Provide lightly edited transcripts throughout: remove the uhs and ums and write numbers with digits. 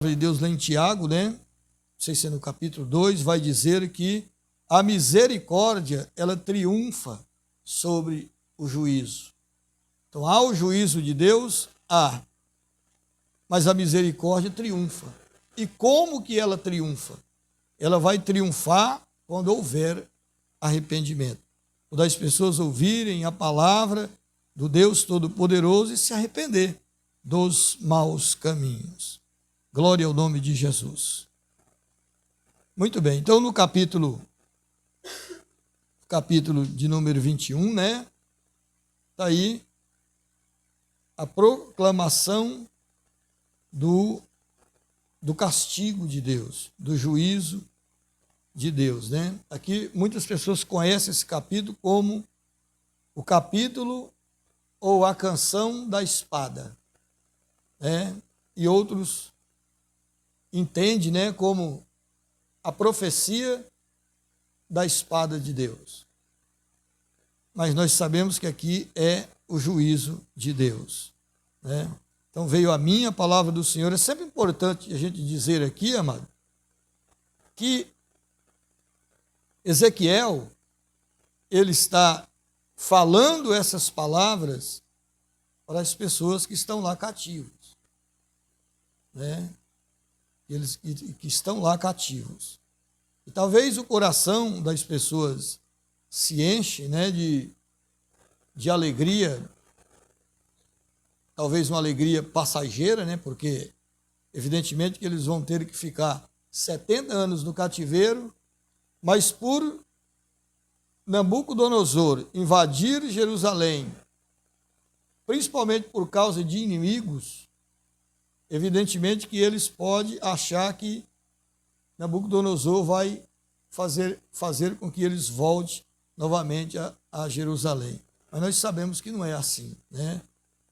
de Deus lá em Tiago, né? Não sei se é no capítulo 2, vai dizer que a misericórdia, ela triunfa sobre o juízo. Então, há o juízo de Deus? Há. Mas a misericórdia triunfa. E como que ela triunfa? Ela vai triunfar quando houver arrependimento. Quando as pessoas ouvirem a palavra do Deus Todo-Poderoso e se arrepender dos maus caminhos. Glória ao nome de Jesus. Muito bem, então no capítulo de número 21, né? Está aí a proclamação do castigo de Deus, do juízo de Deus, né? Aqui muitas pessoas conhecem esse capítulo como o capítulo ou a canção da espada, né? E outros entendem, né, como a profecia da espada de Deus. Mas nós sabemos que aqui é o juízo de Deus, né? Então veio a mim a palavra do Senhor. É sempre importante a gente dizer aqui, amado, que Ezequiel, ele está falando essas palavras para as pessoas que estão lá cativos, né? Eles que estão lá cativos. E talvez o coração das pessoas se enche, né, de alegria, talvez uma alegria passageira, né, porque evidentemente que eles vão ter que ficar 70 anos no cativeiro, mas por Nabucodonosor invadir Jerusalém, principalmente por causa de inimigos, evidentemente que eles podem achar que Nabucodonosor vai fazer com que eles voltem novamente a Jerusalém. Mas nós sabemos que não é assim, né?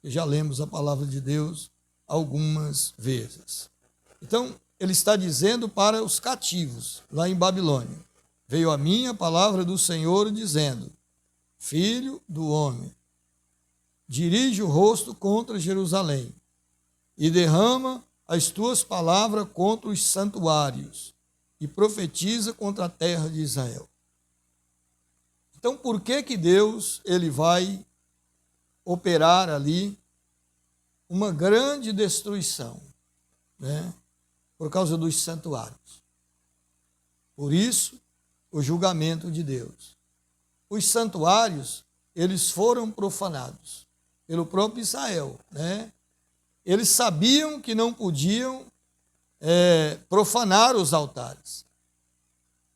Já lemos a palavra de Deus algumas vezes. Então, ele está dizendo para os cativos, lá em Babilônia: veio a mim a palavra do Senhor dizendo: Filho do homem, dirige o rosto contra Jerusalém e derrama as tuas palavras contra os santuários e profetiza contra a terra de Israel. Então, por que Deus ele vai operar ali uma grande destruição, né? Por causa dos santuários. Por isso, o julgamento de Deus. Os santuários, eles foram profanados pelo próprio Israel, né? Eles sabiam que não podiam profanar os altares.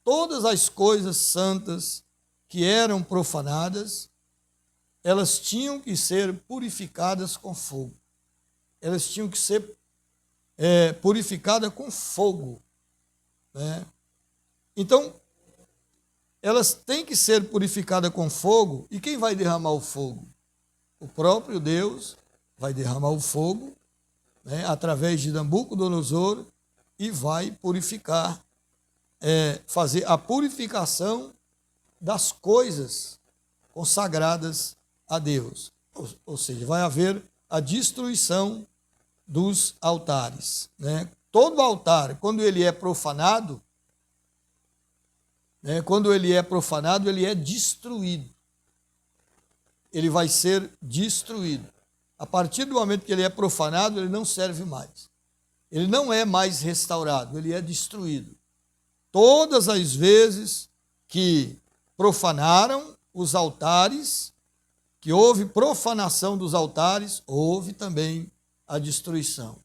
Todas as coisas santas que eram profanadas, elas tinham que ser purificadas com fogo. Elas tinham que ser purificadas com fogo, né? Então, elas têm que ser purificadas com fogo, e quem vai derramar o fogo? O próprio Deus vai derramar o fogo, né, através de Nabucodonosor, e vai purificar, fazer a purificação das coisas consagradas a Deus. Ou seja, vai haver a destruição dos altares, né? Todo altar, quando ele é profanado, né, ele é destruído. Ele vai ser destruído. A partir do momento que ele é profanado, ele não serve mais. Ele não é mais restaurado, ele é destruído. Todas as vezes que profanaram os altares, que houve profanação dos altares, houve também a destruição.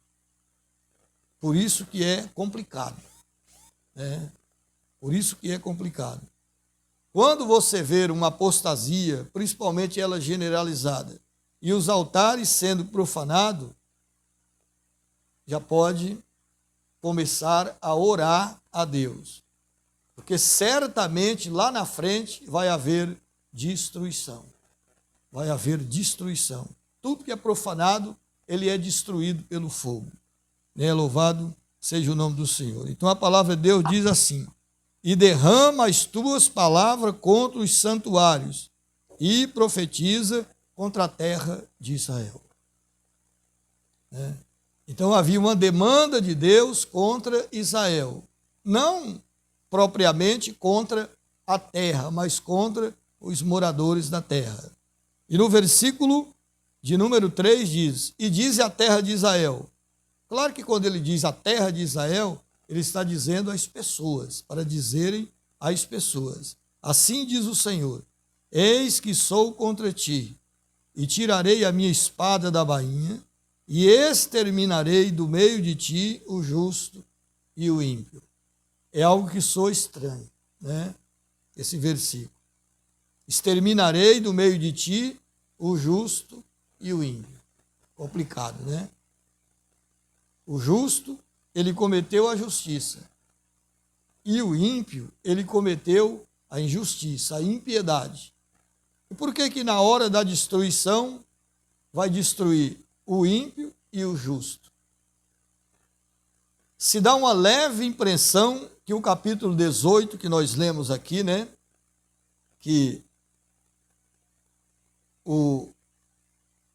Por isso que é complicado, né? Por isso que é complicado. Quando você vê uma apostasia, principalmente ela generalizada, e os altares sendo profanados, já pode começar a orar a Deus. Porque certamente lá na frente vai haver destruição. Vai haver destruição. Tudo que é profanado, ele é destruído pelo fogo, né? Louvado seja o nome do Senhor. Então a palavra de Deus diz assim: e derrama as tuas palavras contra os santuários e profetiza contra a terra de Israel. Então havia uma demanda de Deus contra Israel, não propriamente contra a terra, mas contra os moradores da terra. E no versículo de número 3 diz: e diz a terra de Israel. Claro que quando ele diz a terra de Israel, ele está dizendo às pessoas, para dizerem às pessoas: assim diz o Senhor, eis que sou contra ti, e tirarei a minha espada da bainha, e exterminarei do meio de ti o justo e o ímpio. É algo que soa estranho, né? Esse versículo. Exterminarei do meio de ti o justo e o ímpio. Complicado, né? O justo, ele cometeu a justiça. E o ímpio, ele cometeu a injustiça, a impiedade. E por que que na hora da destruição vai destruir o ímpio e o justo? Se dá uma leve impressão que o capítulo 18 que nós lemos aqui, né, que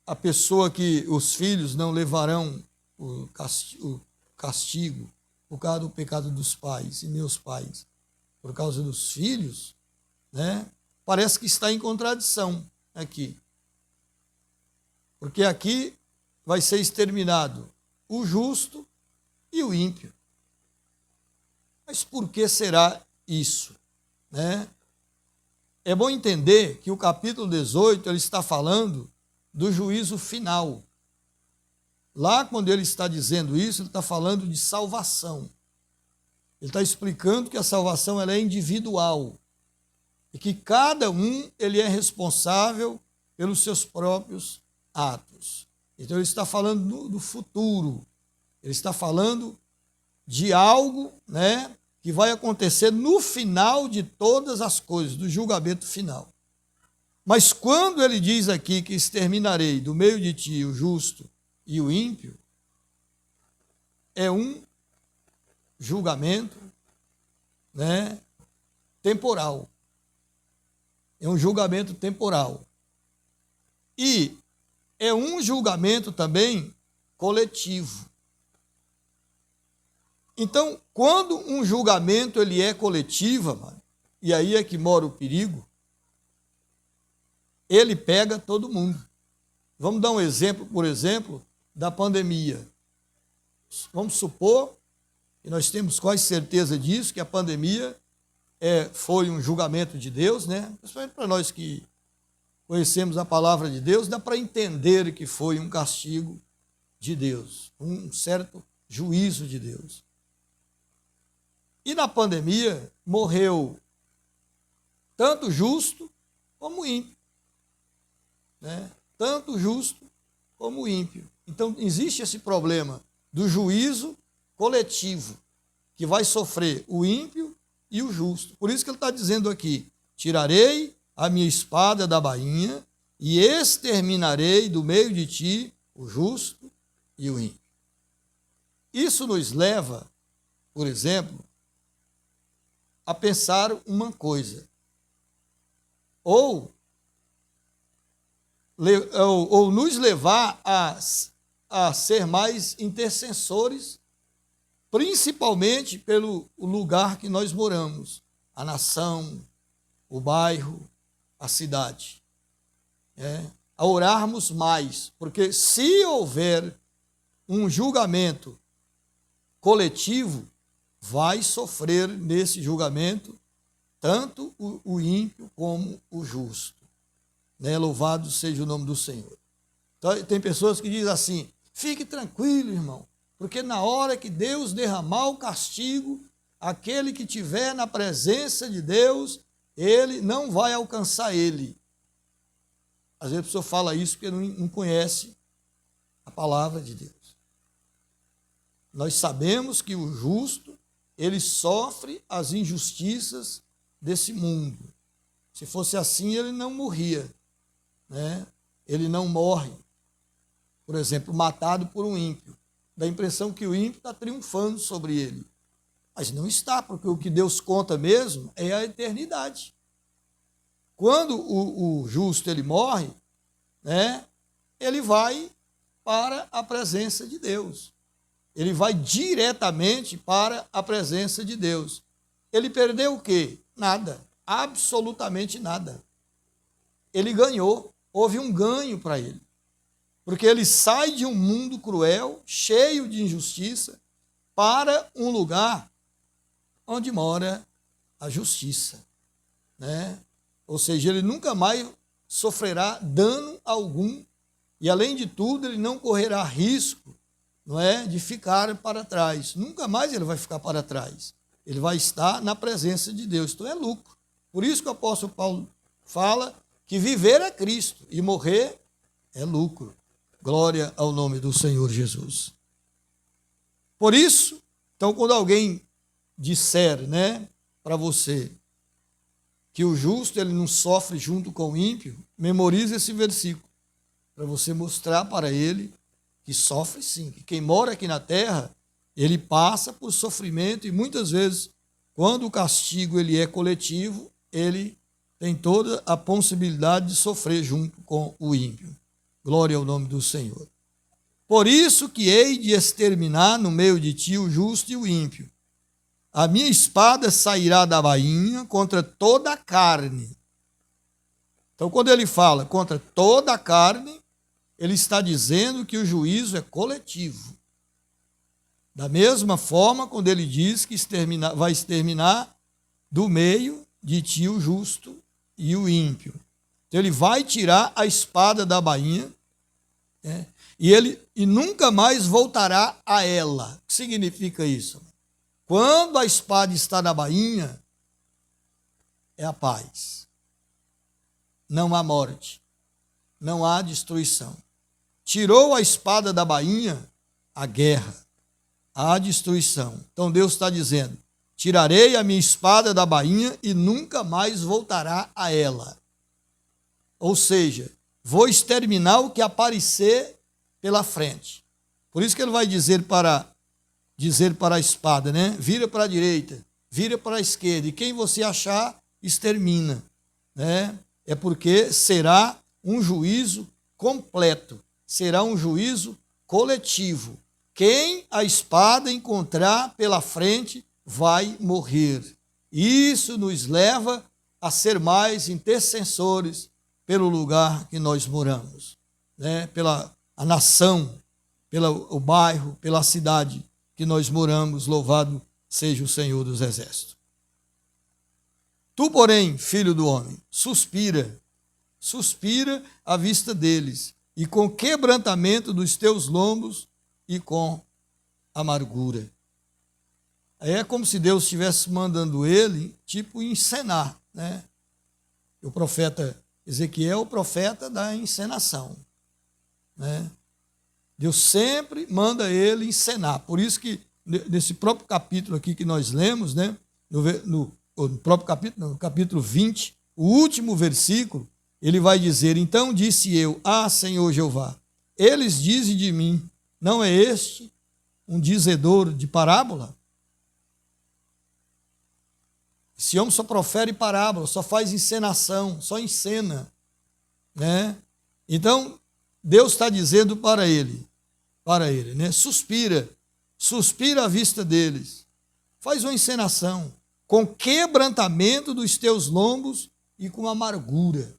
a pessoa que os filhos não levarão o castigo por causa do pecado dos pais e meus pais, por causa dos filhos, né, parece que está em contradição aqui. Porque aqui vai ser exterminado o justo e o ímpio. Mas por que será isso, né? É bom entender que o capítulo 18 ele está falando do juízo final. Lá, quando ele está dizendo isso, ele está falando de salvação. Ele está explicando que a salvação ela é individual e que cada um ele é responsável pelos seus próprios atos. Então ele está falando do futuro. Ele está falando de algo, né, que vai acontecer no final de todas as coisas, do julgamento final. Mas quando ele diz aqui que exterminarei do meio de ti o justo e o ímpio, é um julgamento, né, temporal. É um julgamento temporal. E é um julgamento também coletivo. Então, quando um julgamento ele é coletivo, mano, e aí é que mora o perigo, ele pega todo mundo. Vamos dar um exemplo, por exemplo, da pandemia. Vamos supor, e nós temos quase certeza disso, que a pandemia foi um julgamento de Deus, né? Principalmente para nós que conhecemos a palavra de Deus, dá para entender que foi um castigo de Deus, um certo juízo de Deus. E na pandemia morreu tanto justo como ímpio, né? Tanto justo como ímpio. Então existe esse problema do juízo coletivo, que vai sofrer o ímpio e o justo. Por isso que ele está dizendo aqui: tirarei a minha espada da bainha e exterminarei do meio de ti o justo e o ímpio. Isso nos leva, por exemplo, a pensar uma coisa. Ou nos levar a ser mais intercessores, principalmente pelo lugar que nós moramos, a nação, o bairro, a cidade. A orarmos mais, porque se houver um julgamento coletivo, vai sofrer nesse julgamento tanto o ímpio como o justo. Né? Louvado seja o nome do Senhor. Então, tem pessoas que dizem assim: fique tranquilo, irmão, porque na hora que Deus derramar o castigo, aquele que estiver na presença de Deus, ele não vai alcançar ele. Às vezes a pessoa fala isso porque não conhece a palavra de Deus. Nós sabemos que o justo, ele sofre as injustiças desse mundo. Se fosse assim, ele não morria, né? Ele não morre. Por exemplo, matado por um ímpio. Dá a impressão que o ímpio está triunfando sobre ele. Mas não está, porque o que Deus conta mesmo é a eternidade. Quando o justo ele morre, né, ele vai para a presença de Deus. ele vai diretamente para a presença de Deus. Ele perdeu o quê? Nada, absolutamente nada. Ele ganhou, houve um ganho para ele. Porque ele sai de um mundo cruel, cheio de injustiça, para um lugar onde mora a justiça, né? Ou seja, ele nunca mais sofrerá dano algum e, além de tudo, ele não correrá risco, não é, de ficar para trás. Nunca mais ele vai ficar para trás. Ele vai estar na presença de Deus. Então é lucro. Por isso que o apóstolo Paulo fala que viver é Cristo e morrer é lucro. Glória ao nome do Senhor Jesus. Por isso, então, quando alguém disser, né, para você que o justo ele não sofre junto com o ímpio, memorize esse versículo para você mostrar para ele que sofre sim, que quem mora aqui na terra, ele passa por sofrimento e muitas vezes, quando o castigo ele é coletivo, ele tem toda a possibilidade de sofrer junto com o ímpio. Glória ao nome do Senhor. Por isso que hei de exterminar no meio de ti o justo e o ímpio. A minha espada sairá da bainha contra toda a carne. Então, quando ele fala contra toda a carne, ele está dizendo que o juízo é coletivo. Da mesma forma, quando ele diz que vai exterminar do meio de ti o justo e o ímpio. Então, ele vai tirar a espada da bainha, né, e nunca mais voltará a ela. O que significa isso? Quando a espada está na bainha, é a paz. Não há morte, não há destruição. Tirou a espada da bainha, a guerra, a destruição. Então Deus está dizendo, tirarei a minha espada da bainha e nunca mais voltará a ela. Ou seja, vou exterminar o que aparecer pela frente. Por isso que ele vai dizer para a espada, né? Vira para a direita, vira para a esquerda, e quem você achar, extermina, né? É porque será um juízo completo, será um juízo coletivo. Quem a espada encontrar pela frente vai morrer. Isso nos leva a ser mais intercessores pelo lugar que nós moramos, né? Pela a nação, pelo bairro, pela cidade que nós moramos, louvado seja o Senhor dos Exércitos. Tu, porém, filho do homem, suspira à vista deles, e com quebrantamento dos teus lombos e com amargura. Aí é como se Deus estivesse mandando ele, tipo, encenar, né? O profeta Ezequiel é o profeta da encenação, né? Deus sempre manda ele encenar. Por isso que nesse próprio capítulo aqui que nós lemos, né, no próprio capítulo, no capítulo 20, o último versículo, ele vai dizer, então disse eu, Senhor Jeová, eles dizem de mim, não é este um dizedor de parábola? Esse homem só profere parábola, só faz encenação, só encena, né? Então, Deus está dizendo para ele, né? Suspira à vista deles, faz uma encenação, com quebrantamento dos teus lombos e com amargura.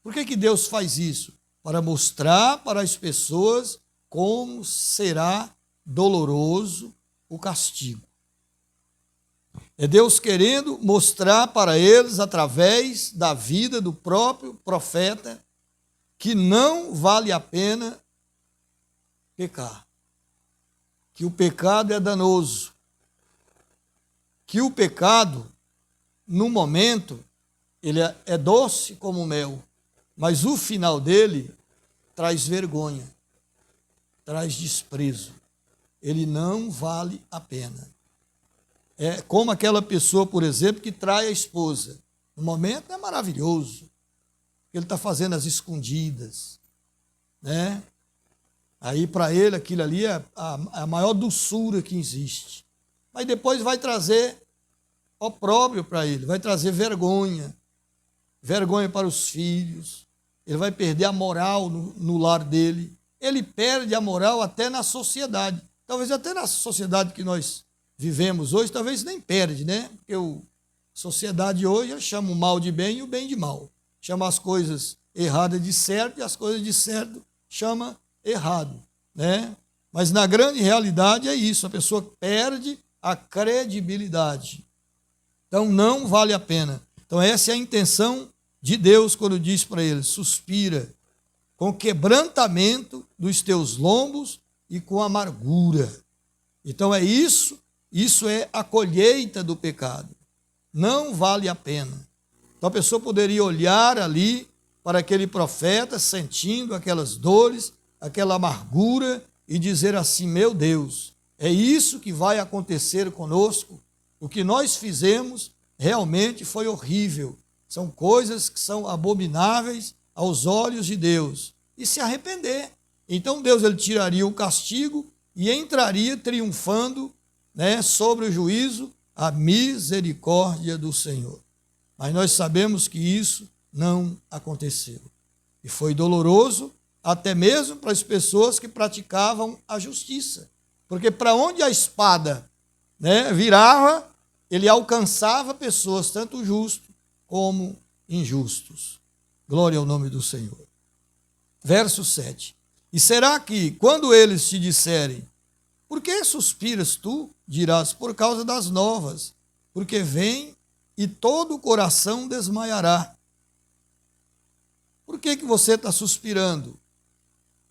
Por que Deus faz isso? Para mostrar para as pessoas como será doloroso o castigo. É Deus querendo mostrar para eles, através da vida do próprio profeta, que não vale a pena pecar, que o pecado é danoso, que o pecado, no momento, ele é doce como mel, mas o final dele traz vergonha, traz desprezo. Ele não vale a pena. É como aquela pessoa, por exemplo, que trai a esposa. No momento é maravilhoso, ele está fazendo as escondidas, né? Aí para ele aquilo ali é a maior doçura que existe. Mas depois vai trazer opróbrio para ele, vai trazer vergonha para os filhos, ele vai perder a moral no lar dele, ele perde a moral até na sociedade, talvez até na sociedade que nós vivemos hoje, talvez nem perde, né? Porque a sociedade hoje chama o mal de bem e o bem de mal. Chama as coisas erradas de certo e as coisas de certo chama errado, né? Mas na grande realidade é isso, a pessoa perde a credibilidade. Então não vale a pena. Então essa é a intenção de Deus quando diz para ele: suspira com quebrantamento dos teus lombos e com amargura. Então é isso é a colheita do pecado. Não vale a pena. Então a pessoa poderia olhar ali para aquele profeta, sentindo aquelas dores, aquela amargura, e dizer assim: meu Deus, é isso que vai acontecer conosco? O que nós fizemos realmente foi horrível. São coisas que são abomináveis aos olhos de Deus. E se arrepender. Então Deus ele tiraria o castigo e entraria triunfando, né, sobre o juízo, a misericórdia do Senhor. Mas nós sabemos que isso não aconteceu. E foi doloroso até mesmo para as pessoas que praticavam a justiça. Porque para onde a espada, né, virava, ele alcançava pessoas, tanto justos como injustos. Glória ao nome do Senhor. Verso 7. E será que, quando eles te disserem: por que suspiras tu? Dirás: por causa das novas, porque vem e todo o coração desmaiará. Por que você está suspirando?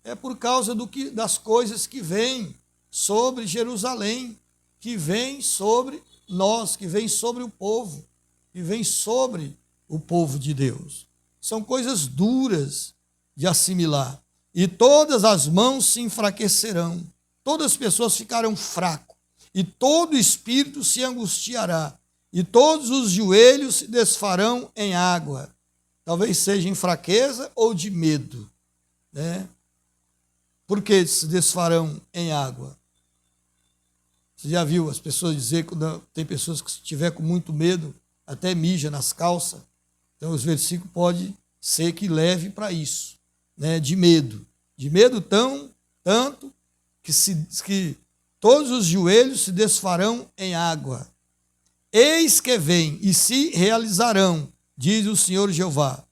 É por causa das coisas que vêm sobre Jerusalém, que vêm sobre nós, que vêm sobre o povo, que vêm sobre o povo de Deus. São coisas duras de assimilar. E todas as mãos se enfraquecerão, todas as pessoas ficarão fracas, e todo espírito se angustiará, e todos os joelhos se desfarão em água. Talvez seja em fraqueza ou de medo, né? Por que se desfarão em água? Você já viu as pessoas dizer, quando tem pessoas que se tiver com muito medo, até mija nas calças. Então os versículos pode ser que leve para isso, né? De medo tanto que todos os joelhos se desfarão em água. Eis que vem e se realizarão, diz o Senhor Jeová.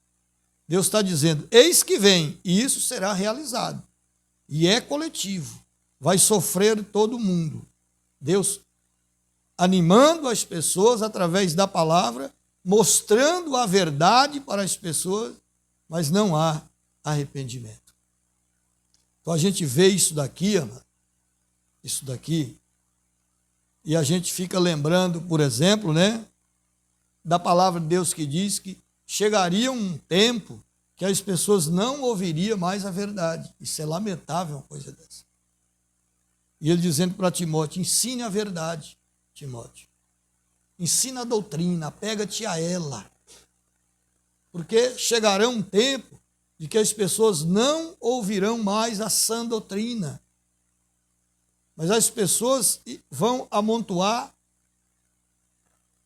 Deus está dizendo: eis que vem, e isso será realizado. E é coletivo, vai sofrer todo mundo. Deus animando as pessoas através da palavra, mostrando a verdade para as pessoas, mas não há arrependimento. Então a gente vê isso daqui, e a gente fica lembrando, por exemplo, né, da palavra de Deus que diz que chegaria um tempo que as pessoas não ouviriam mais a verdade. Isso é lamentável, uma coisa dessa. E ele dizendo para Timóteo: ensine a verdade, Timóteo. Ensina a doutrina, apega-te a ela. Porque chegará um tempo de que as pessoas não ouvirão mais a sã doutrina. Mas as pessoas vão amontoar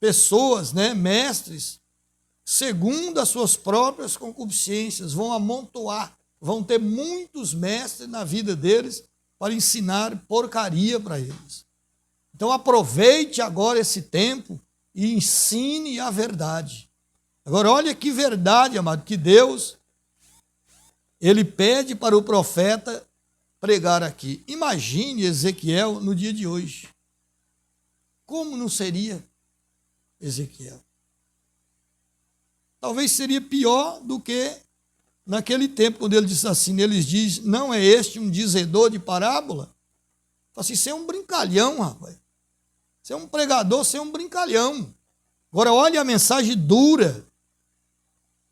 pessoas, né, mestres, segundo as suas próprias concupiscências, vão amontoar, vão ter muitos mestres na vida deles para ensinar porcaria para eles. Então aproveite agora esse tempo e ensine a verdade. Agora olha que verdade, amado, que Deus, ele pede para o profeta pregar aqui. Imagine Ezequiel no dia de hoje. Como não seria Ezequiel? Talvez seria pior do que naquele tempo, quando ele disse assim, eles dizem: não é este um dizedor de parábola? Fala assim: você é um brincalhão, rapaz. Você é um pregador, você é um brincalhão. Agora olha a mensagem dura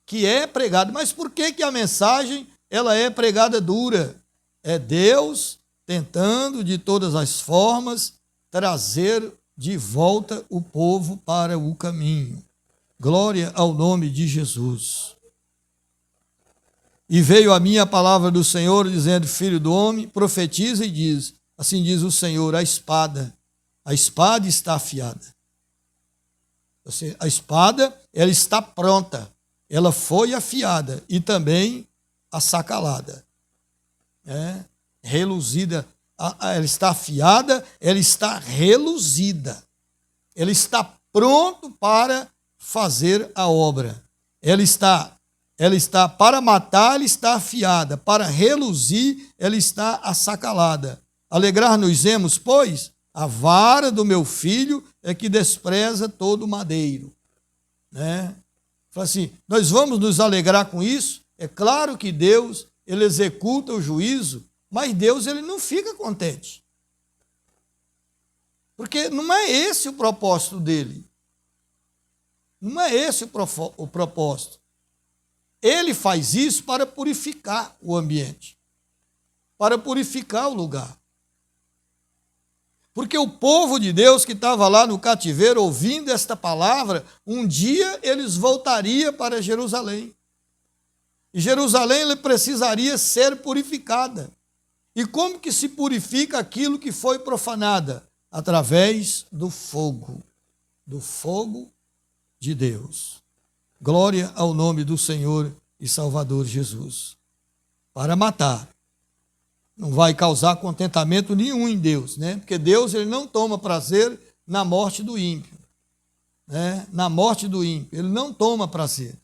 que é pregada. Mas por que a mensagem ela é pregada dura? É Deus tentando de todas as formas trazer de volta o povo para o caminho. Glória ao nome de Jesus. E veio a mim a palavra do Senhor, dizendo: filho do homem, profetiza e diz: assim diz o Senhor, a espada está afiada. A espada, ela está pronta, ela foi afiada e também assacalada, reluzida. ela está afiada, ela está reluzida. Ela está pronto para fazer a obra. Ela está para matar, ela está afiada. Para reluzir, ela está assacalada. Alegrar-nos-emos, pois, a vara do meu filho é que despreza todo madeiro. Né? Fala assim, nós vamos nos alegrar com isso? É claro que Deus, ele executa o juízo, mas Deus, ele não fica contente. Porque não é esse o propósito dele. Não é esse o propósito. Ele faz isso para purificar o ambiente, para purificar o lugar. Porque o povo de Deus que estava lá no cativeiro ouvindo esta palavra, um dia eles voltariam para Jerusalém. E Jerusalém ele precisaria ser purificada. E como que se purifica aquilo que foi profanada? Através do fogo de Deus. Glória ao nome do Senhor e Salvador Jesus. Para matar. Não vai causar contentamento nenhum em Deus, né? Porque Deus ele não toma prazer na morte do ímpio. Né? Na morte do ímpio, ele não toma prazer.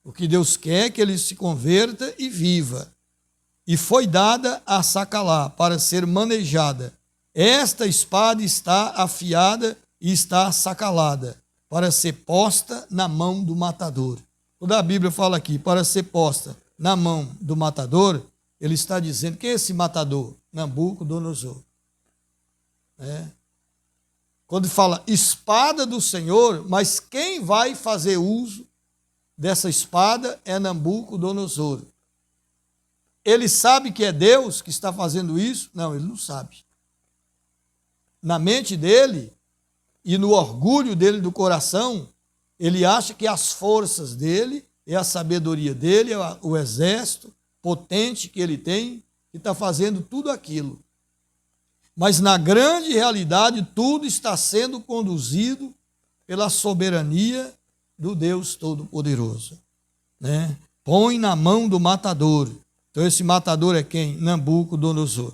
O que Deus quer é que ele se converta e viva. E foi dada a Sacalá para ser manejada. Esta espada está afiada e está sacalada para ser posta na mão do matador. Quando a Bíblia fala aqui, para ser posta na mão do matador, ele está dizendo, quem é esse matador? Nabucodonosor. Quando fala espada do Senhor, mas quem vai fazer uso dessa espada é Nabucodonosor. Ele sabe que é Deus que está fazendo isso? Não, ele não sabe. Na mente dele e no orgulho dele do coração, ele acha que as forças dele, é a sabedoria dele, é o exército potente que ele tem, que está fazendo tudo aquilo. Mas na grande realidade, tudo está sendo conduzido pela soberania do Deus Todo-Poderoso. Né? Põe na mão do matador. Então esse matador é quem? Nabucodonosor.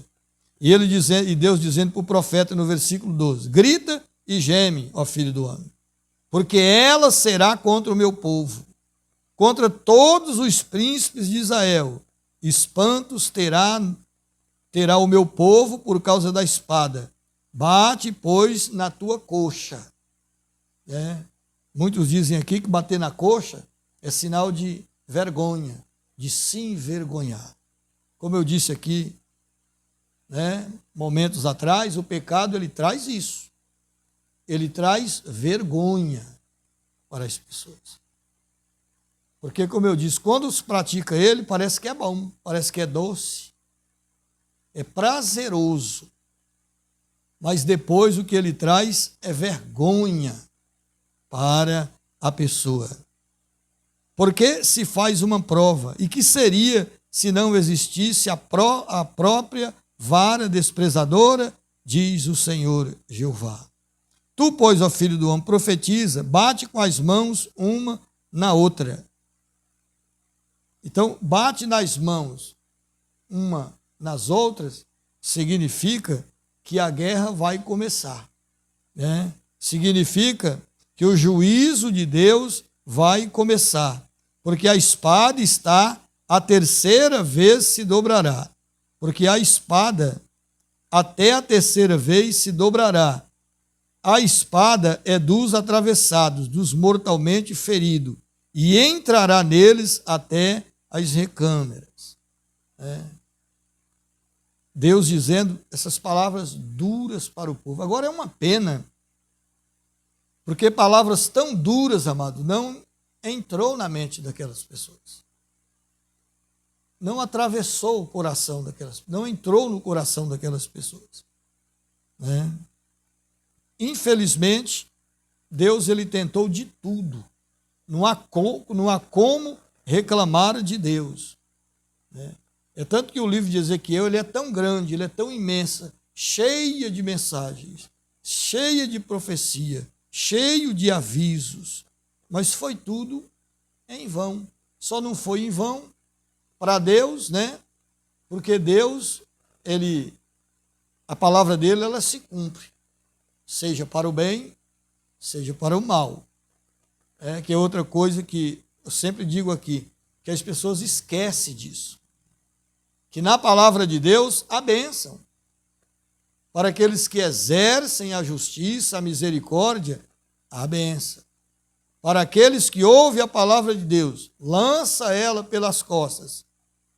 E Deus dizendo para o profeta no versículo 12, grita e geme, ó filho do homem, porque ela será contra o meu povo, contra todos os príncipes de Israel. Espantos terá o meu povo por causa da espada. Bate, pois, na tua coxa. Muitos dizem aqui que bater na coxa é sinal de vergonha, de se envergonhar. Como eu disse aqui, momentos atrás, o pecado ele traz isso. Ele traz vergonha para as pessoas. Porque, como eu disse, quando se pratica ele, parece que é bom, parece que é doce, é prazeroso. Mas depois o que ele traz é vergonha para a pessoa. Porque se faz uma prova. E que seria se não existisse a própria vara desprezadora, diz o Senhor Jeová. Tu, pois, ó filho do homem, profetiza, bate com as mãos uma na outra. Então, bate nas mãos uma nas outras, significa que a guerra vai começar. Significa que o juízo de Deus vai começar. Porque a espada está, a terceira vez se dobrará. Porque a espada, até a terceira vez se dobrará. A espada é dos atravessados, dos mortalmente feridos, e entrará neles até as recâmeras. Deus dizendo essas palavras duras para o povo. Agora é uma pena, porque palavras tão duras, amado, não entrou na mente daquelas pessoas. Não atravessou o coração daquelas, não entrou no coração daquelas pessoas. Infelizmente, Deus ele tentou de tudo. Não há como reclamar de Deus. É tanto que o livro de Ezequiel ele é tão grande, ele é tão imenso, cheia de mensagens, cheia de profecia, cheio de avisos, mas foi tudo em vão. Só não foi em vão para Deus, porque Deus, ele a palavra dele ela se cumpre, seja para o bem, seja para o mal. Que é outra coisa que eu sempre digo aqui, que as pessoas esquecem disso. Que na palavra de Deus há bênção. Para aqueles que exercem a justiça, a misericórdia, há bênção. Para aqueles que ouvem a palavra de Deus, lança ela pelas costas,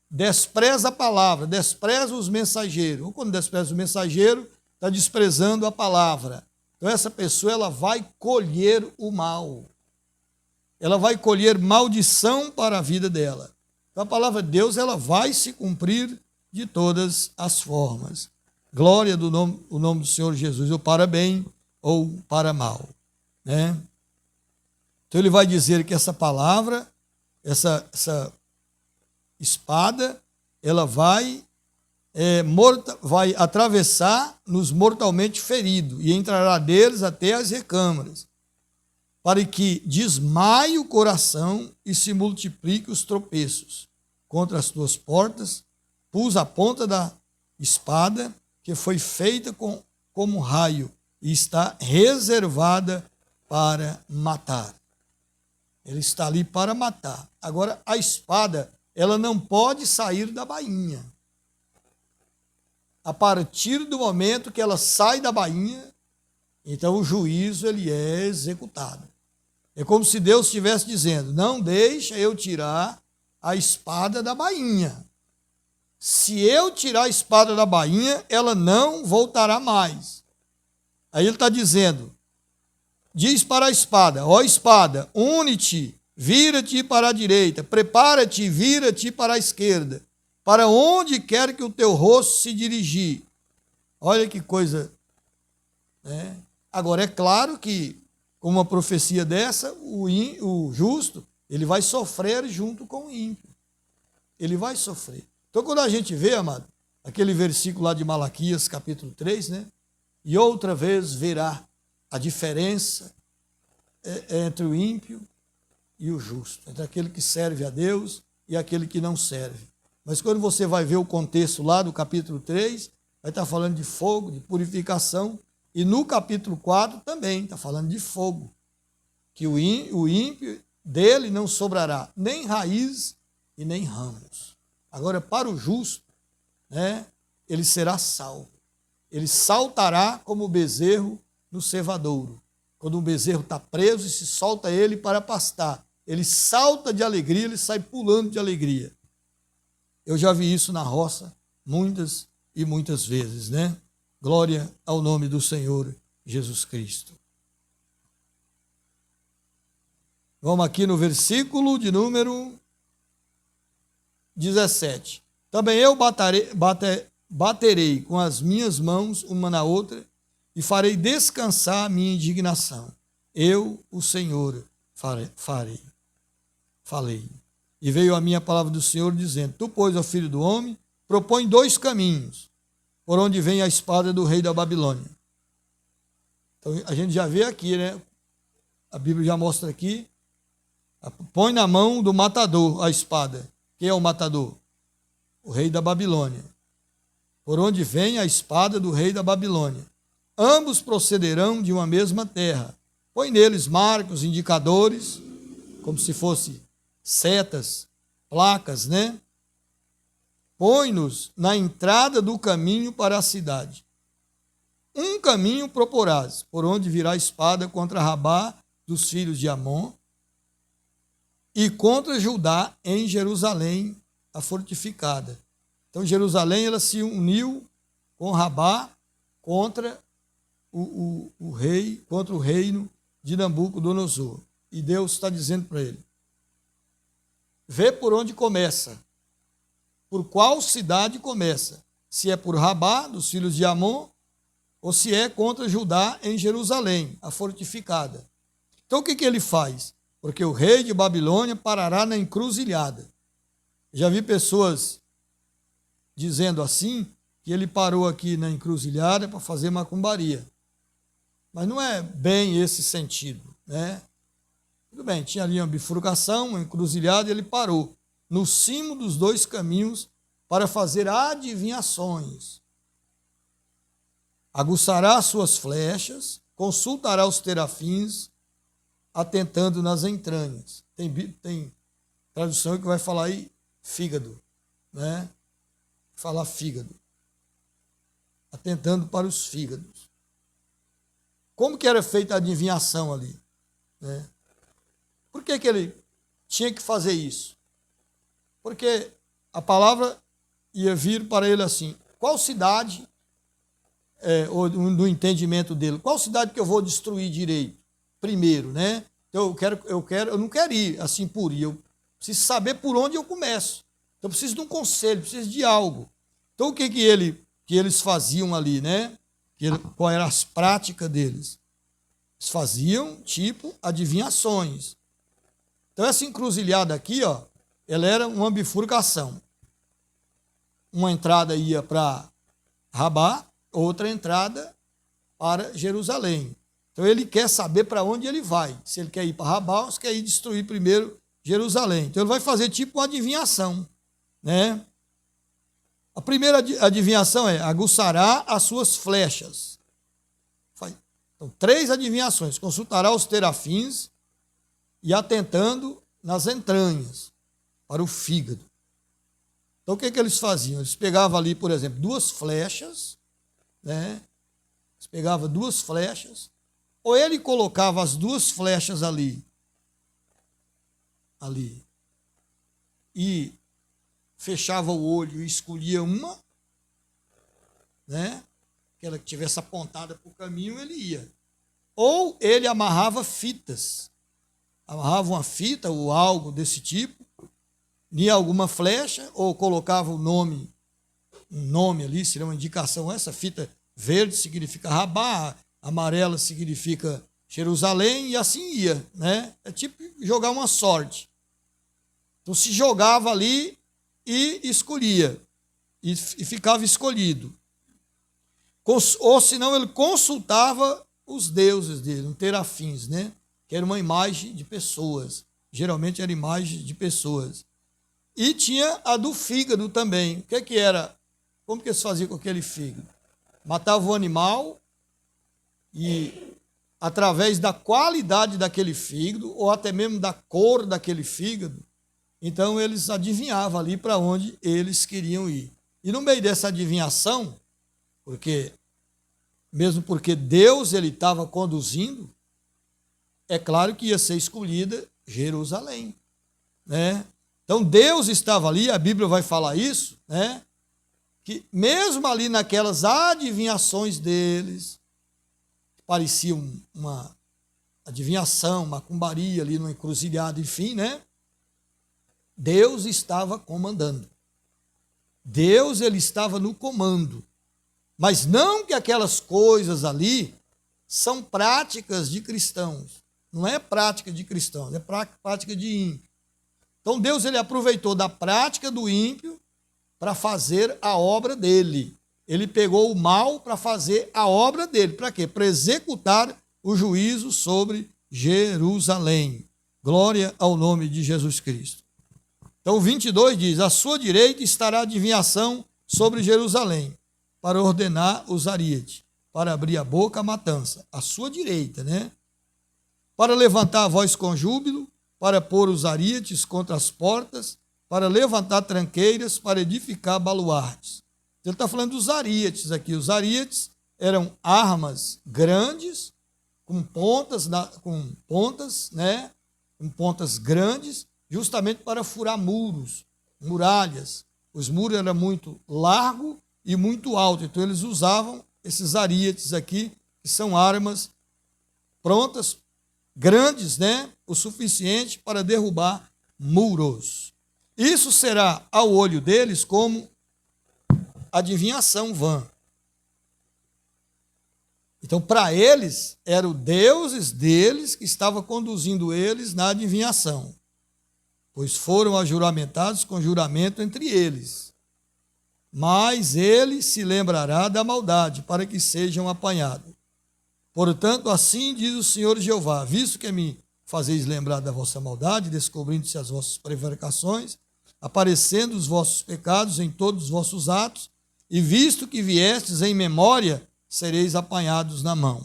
despreza a palavra, despreza os mensageiros. Ou quando despreza o mensageiro, está desprezando a palavra. Então essa pessoa ela vai colher o mal. Ela vai colher maldição para a vida dela. Então a palavra de Deus ela vai se cumprir de todas as formas. Glória o nome do Senhor Jesus, ou para bem ou para mal. Né? Então ele vai dizer que essa palavra, essa espada, ela vai atravessar nos mortalmente feridos e entrará deles até as recâmaras, para que desmaie o coração e se multiplique os tropeços contra as tuas portas. Pus a ponta da espada, que foi feita como raio, e está reservada para matar. Ele está ali para matar. Agora, a espada, ela não pode sair da bainha. A partir do momento que ela sai da bainha, então o juízo ele é executado. É como se Deus estivesse dizendo, não deixa eu tirar a espada da bainha. Se eu tirar a espada da bainha, ela não voltará mais. Aí ele está dizendo, diz para a espada, ó espada, une-te, vira-te para a direita, prepara-te, vira-te para a esquerda, para onde quer que o teu rosto se dirigir. Olha que coisa. Né? Agora, é claro que, com uma profecia dessa, o justo, ele vai sofrer junto com o ímpio. Ele vai sofrer. Então, quando a gente vê, amado, aquele versículo lá de Malaquias, capítulo 3, né? E outra vez verá a diferença entre o ímpio e o justo, entre aquele que serve a Deus e aquele que não serve. Mas quando você vai ver o contexto lá do capítulo 3, vai estar falando de fogo, de purificação, e no capítulo 4 também está falando de fogo, que o ímpio dele não sobrará nem raiz e nem ramos. Agora, para o justo, né, ele será salvo. Ele saltará como o bezerro no cevadouro. Quando um bezerro está preso e se solta ele para pastar, ele salta de alegria, ele sai pulando de alegria. Eu já vi isso na roça muitas e muitas vezes, né? Glória ao nome do Senhor Jesus Cristo. Vamos aqui no versículo de número 17. Também eu baterei com as minhas mãos uma na outra e farei descansar a minha indignação. Eu, o Senhor, falei. E veio a minha palavra do Senhor dizendo, tu, pois, ó filho do homem, propõe 2 caminhos, por onde vem a espada do rei da Babilônia. Então, a gente já vê aqui, né? A Bíblia já mostra aqui, põe na mão do matador a espada. Quem é o matador? O rei da Babilônia. Por onde vem a espada do rei da Babilônia. Ambos procederão de uma mesma terra. Põe neles marcos, indicadores, como se fosse setas, placas, né? Põe-nos na entrada do caminho para a cidade. Um caminho proporás, por onde virá a espada contra Rabá dos filhos de Amon e contra Judá em Jerusalém, a fortificada. Então, Jerusalém ela se uniu com Rabá contra o rei, contra o reino de Nabucodonosor. E Deus está dizendo para ele, vê por onde começa, por qual cidade começa, se é por Rabá, dos filhos de Amon, ou se é contra Judá em Jerusalém, a fortificada. Então o que ele faz? Porque o rei de Babilônia parará na encruzilhada. Já vi pessoas dizendo assim, que ele parou aqui na encruzilhada para fazer macumbaria. Mas não é bem esse sentido, né? Tudo bem, tinha ali uma bifurcação, uma encruzilhada, e ele parou no cimo dos 2 caminhos para fazer adivinhações. aguçará as suas flechas, consultará os terafins, atentando nas entranhas. Tem tradução que vai falar aí fígado, né? Falar fígado. Atentando para os fígados. Como que era feita a adivinhação ali, né? Por que ele tinha que fazer isso? Porque a palavra ia vir para ele assim: qual cidade, ou no entendimento dele, qual cidade que eu vou destruir direito? Primeiro, né? Então eu não quero ir assim por ir, eu preciso saber por onde eu começo. Então eu preciso de um conselho, preciso de algo. Então o que eles faziam ali, né? Qual eram as práticas deles? Eles faziam tipo adivinhações. Então essa encruzilhada aqui, ó, ela era uma bifurcação. Uma entrada ia para Rabá, outra entrada para Jerusalém. Então ele quer saber para onde ele vai. Se ele quer ir para Rabá ou se quer ir destruir primeiro Jerusalém. Então ele vai fazer tipo uma adivinhação, né? A primeira adivinhação é: aguçará as suas flechas. Então, 3 adivinhações: consultará os terafins e atentando nas entranhas, para o fígado. Então o que eles faziam? Eles pegavam ali, por exemplo, 2 flechas, né? Eles pegavam 2 flechas, ou ele colocava as 2 flechas ali, e fechava o olho e escolhia uma, né? Aquela que tivesse apontada para o caminho, ele ia. Ou ele amarrava fitas, amarrava uma fita ou algo desse tipo, em alguma flecha, ou colocava um nome ali, seria uma indicação. Essa fita verde significa Rabá, amarela significa Jerusalém, e assim ia, né? É tipo jogar uma sorte. Então se jogava ali e escolhia, e ficava escolhido. Ou senão ele consultava os deuses dele, um terafins, né? Que era uma imagem de pessoas. Geralmente era imagem de pessoas. E tinha a do fígado também. O que era? Como que eles faziam com aquele fígado? Matava o animal e, através da qualidade daquele fígado, ou até mesmo da cor daquele fígado, então eles adivinhavam ali para onde eles queriam ir. E no meio dessa adivinhação, mesmo porque Deus ele estava conduzindo, é claro que ia ser escolhida Jerusalém, né? Então Deus estava ali, a Bíblia vai falar isso, né? Que mesmo ali naquelas adivinhações deles, parecia uma adivinhação, uma macumbaria ali, numa encruzilhada, enfim, né? Deus estava comandando. Deus ele estava no comando. Mas não que aquelas coisas ali são práticas de cristãos. Não é prática de cristãos, é prática de ímpio. Então Deus ele aproveitou da prática do ímpio para fazer a obra dele. Ele pegou o mal para fazer a obra dele. Para quê? Para executar o juízo sobre Jerusalém. Glória ao nome de Jesus Cristo. Então, o 22 diz: à sua direita estará a adivinhação sobre Jerusalém, para ordenar os aríetes, para abrir a boca a matança. À sua direita, né? Para levantar a voz com júbilo, para pôr os aríetes contra as portas, para levantar tranqueiras, para edificar baluartes. Ele está falando dos aríetes aqui. Os aríetes eram armas grandes, com pontas, né? Com pontas grandes, justamente para furar muros, muralhas. Os muros eram muito largos e muito altos, então eles usavam esses aríetes aqui, que são armas prontas, grandes, né? O suficiente para derrubar muros. Isso será ao olho deles como adivinhação vã. Então, para eles, eram os deuses deles que estavam conduzindo eles na adivinhação, pois foram ajuramentados com juramento entre eles. Mas ele se lembrará da maldade, para que sejam apanhados. Portanto, assim diz o Senhor Jeová: visto que me fazeis lembrar da vossa maldade, descobrindo-se as vossas prevaricações, aparecendo os vossos pecados em todos os vossos atos, e visto que viestes em memória sereis apanhados na mão.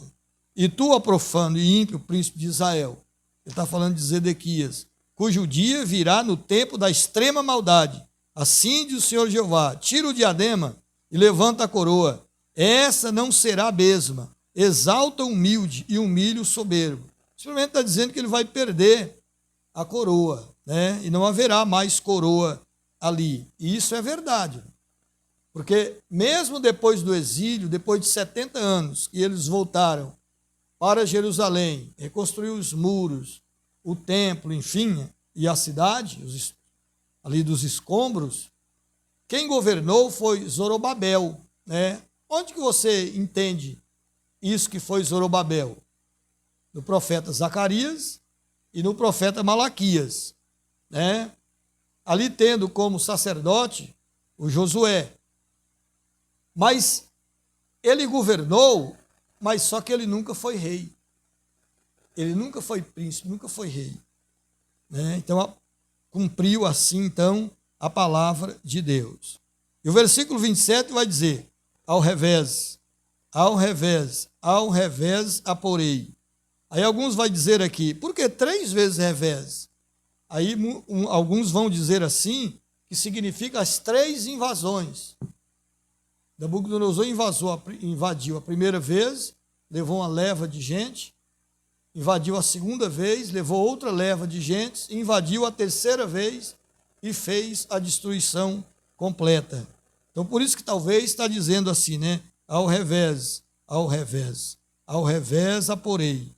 E tu, ó profano e ímpio príncipe de Israel, ele está falando de Zedequias, cujo dia virá no tempo da extrema maldade. Assim diz o Senhor Jeová: tira o diadema e levanta a coroa. Essa não será a mesma. Exalta o humilde e humilha o soberbo. Simplesmente está dizendo que ele vai perder a coroa, né? E não haverá mais coroa ali. E isso é verdade. Porque mesmo depois do exílio, depois de 70 anos, que eles voltaram para Jerusalém, reconstruiu os muros, o templo, enfim, e a cidade, ali dos escombros, quem governou foi Zorobabel, né? Onde que você entende isso que foi Zorobabel? No profeta Zacarias e no profeta Malaquias, né? Ali tendo como sacerdote o Josué. Mas ele governou, mas só que ele nunca foi rei. Ele nunca foi príncipe, nunca foi rei, né? Então, cumpriu assim, então, a palavra de Deus. E o versículo 27 vai dizer: ao revés, ao revés, ao revés a porei. Aí alguns vão dizer aqui, por que 3 vezes revés? Aí alguns vão dizer assim, que significa as 3 invasões. Nabucodonosor invadiu a primeira vez, levou uma leva de gente, invadiu a segunda vez, levou outra leva de gente, invadiu a terceira vez e fez a destruição completa. Então, por isso que talvez está dizendo assim, né? Ao revés, ao revés, ao revés a porei,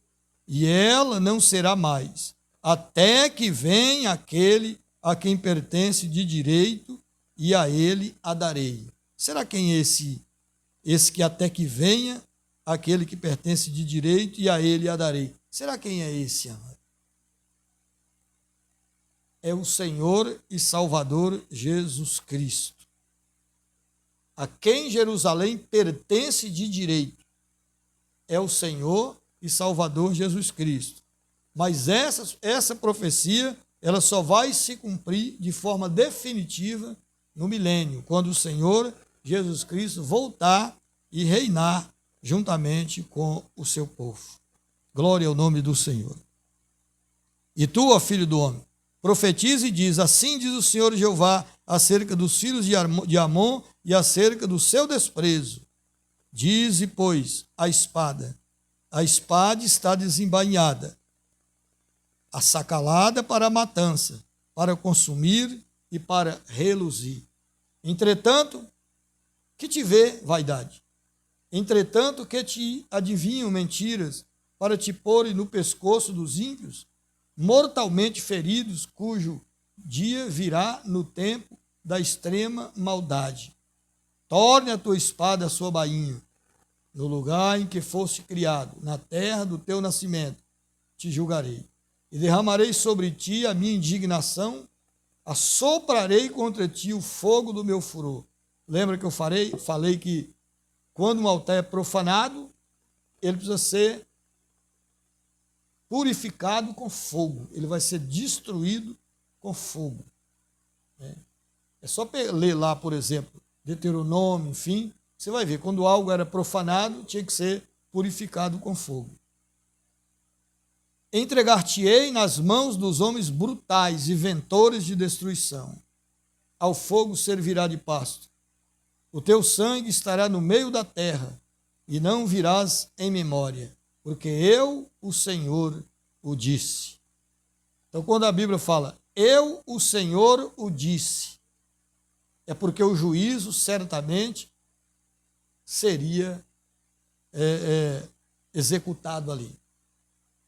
e ela não será mais, até que venha aquele a quem pertence de direito, e a ele a darei. Será quem é esse que até que venha aquele que pertence de direito, e a ele a darei? Será quem é esse, amado? É o Senhor e Salvador Jesus Cristo, a quem Jerusalém pertence de direito. É o Senhor e Salvador Jesus Cristo. Mas essa profecia, ela só vai se cumprir de forma definitiva no milênio, quando o Senhor Jesus Cristo voltar e reinar juntamente com o seu povo. Glória ao nome do Senhor. E tu, ó filho do homem, profetiza e diz: assim diz o Senhor Jeová acerca dos filhos de Amon e acerca do seu desprezo. Dize, pois, a espada está desembainhada, assacalada para a matança, para consumir e para reluzir. Entretanto, que te vê vaidade. Entretanto, que te adivinham mentiras, para te porem no pescoço dos ímpios, mortalmente feridos, cujo dia virá no tempo da extrema maldade. Torne a tua espada a sua bainha, no lugar em que foste criado, na terra do teu nascimento, te julgarei. E derramarei sobre ti a minha indignação, assoprarei contra ti o fogo do meu furor. Lembra que eu falei que quando um altar é profanado, ele precisa ser purificado com fogo. Ele vai ser destruído com fogo. É só ler lá, por exemplo, Deuteronômio, enfim, você vai ver, quando algo era profanado, tinha que ser purificado com fogo. Entregar-te-ei nas mãos dos homens brutais e ventores de destruição. Ao fogo servirá de pasto. O teu sangue estará no meio da terra, e não virás em memória, porque eu, o Senhor, o disse. Então, quando a Bíblia fala, eu, o Senhor, o disse, é porque o juízo, certamente, seria executado ali,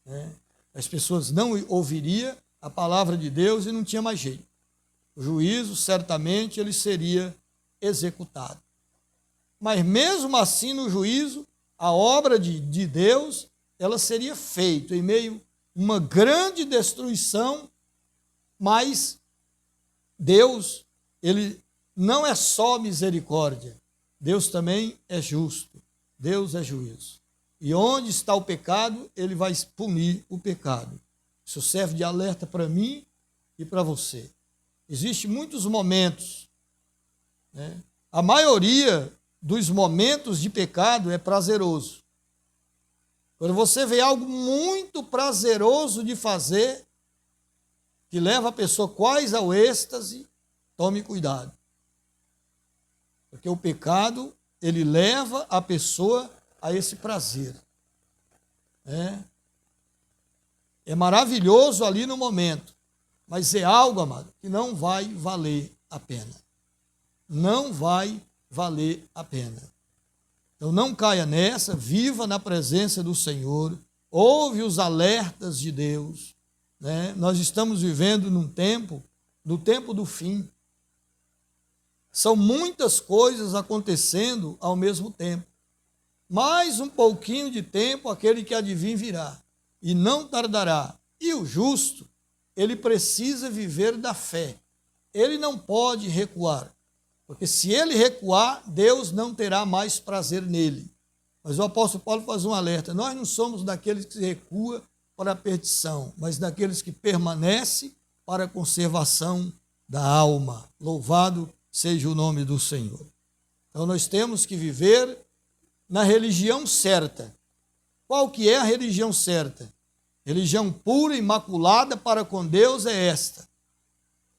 né? As pessoas não ouviriam a palavra de Deus e não tinha mais jeito. O juízo, certamente, ele seria executado. Mas mesmo assim, no juízo, a obra de Deus, ela seria feita em meio a uma grande destruição, mas Deus, ele não é só misericórdia, Deus também é justo, Deus é juízo. E onde está o pecado, ele vai punir o pecado. Isso serve de alerta para mim e para você. Existem muitos momentos, né? A maioria dos momentos de pecado é prazeroso. Quando você vê algo muito prazeroso de fazer, que leva a pessoa quase ao êxtase, tome cuidado. Porque o pecado, ele leva a pessoa a esse prazer. É maravilhoso ali no momento, mas é algo, amado, que não vai valer a pena. Não vai valer a pena. Então não caia nessa, viva na presença do Senhor, ouve os alertas de Deus. Nós estamos vivendo no tempo do fim. São muitas coisas acontecendo ao mesmo tempo. Mais um pouquinho de tempo, aquele que há de vir virá, e não tardará. E o justo, ele precisa viver da fé. Ele não pode recuar, porque se ele recuar, Deus não terá mais prazer nele. Mas o apóstolo Paulo faz um alerta: nós não somos daqueles que recuam para a perdição, mas daqueles que permanecem para a conservação da alma. Louvado seja o nome do Senhor. Então nós temos que viver na religião certa. Qual que é a religião certa? Religião pura, imaculada para com Deus é esta: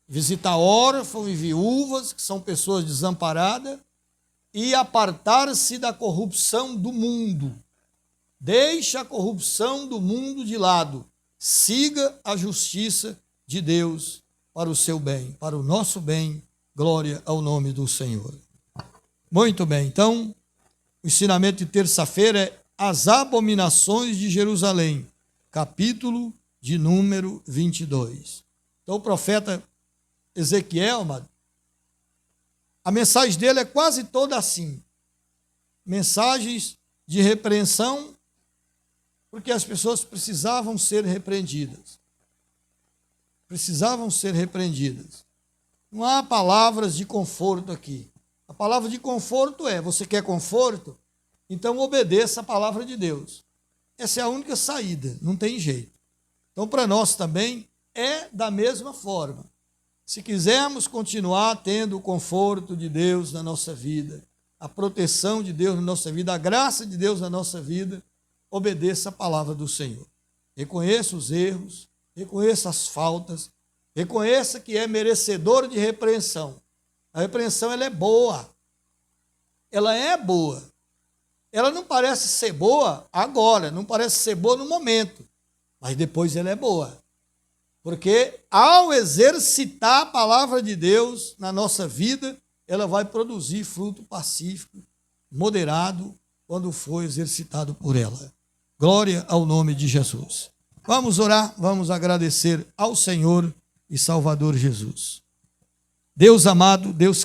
visitar órfãos e viúvas, que são pessoas desamparadas, e apartar-se da corrupção do mundo. Deixa a corrupção do mundo de lado. Siga a justiça de Deus para o seu bem, para o nosso bem. Glória ao nome do Senhor. Muito bem, então, o ensinamento de terça-feira é as abominações de Jerusalém, capítulo de número 22. Então, o profeta Ezequiel, amado, a mensagem dele é quase toda assim. Mensagens de repreensão, porque as pessoas precisavam ser repreendidas. Precisavam ser repreendidas. Não há palavras de conforto aqui. A palavra de conforto é: você quer conforto? Então obedeça a palavra de Deus. Essa é a única saída, não tem jeito. Então, para nós também é da mesma forma. Se quisermos continuar tendo o conforto de Deus na nossa vida, a proteção de Deus na nossa vida, a graça de Deus na nossa vida, obedeça a palavra do Senhor. Reconheça os erros, reconheça as faltas, reconheça que é merecedor de repreensão. A repreensão, ela é boa. Ela é boa. Ela não parece ser boa agora, não parece ser boa no momento, mas depois ela é boa. Porque ao exercitar a palavra de Deus na nossa vida, ela vai produzir fruto pacífico, moderado, quando for exercitado por ela. Glória ao nome de Jesus. Vamos orar, vamos agradecer ao Senhor e Salvador Jesus. Deus amado, Deus